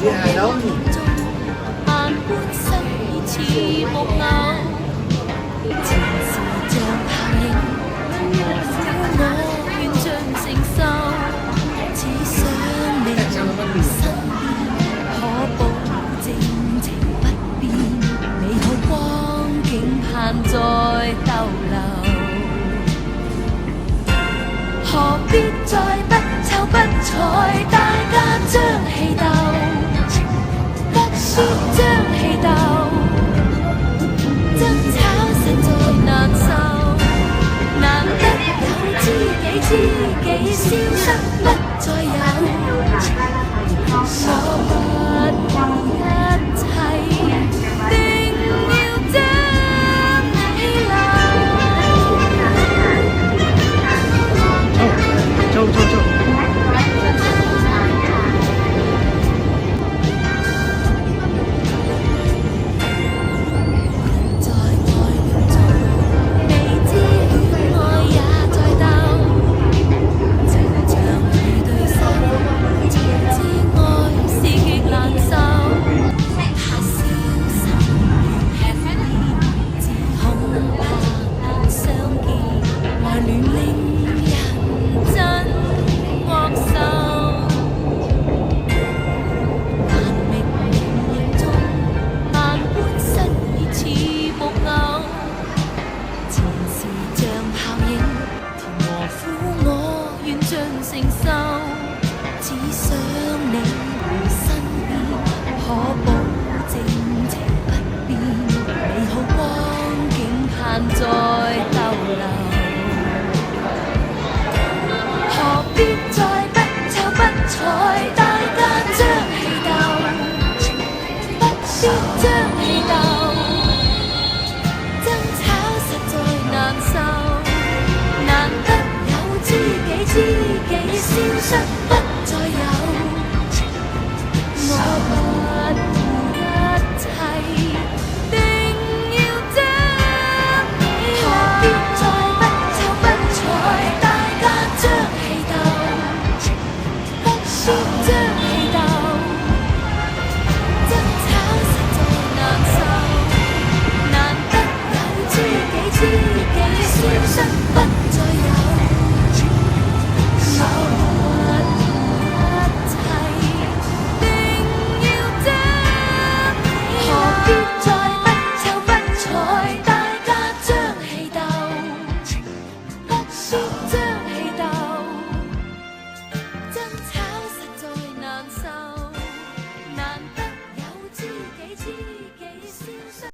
萬般失意似木偶，前事像泡影，苦我願盡承受，只想你身邊，可保證情不變，美好光景盼再逗留。何必再不瞅不睬，大家將氣鬥，不必將氣鬥，爭吵實在難受，難得有知己消失不再有，我不顧一切，定要將你留。走。在愛戀中，未知戀愛也在鬥，情像配對手，才知愛是極難受。怕消失越吃煙，只恐怕難相見，愛戀令人真惡受。但明冥中，萬般失意似木偶，前事像泡影，甜和苦我願盡承受，只想你回身邊，可保證情不變，美好光景盼再逗留。何必再不瞅不睬？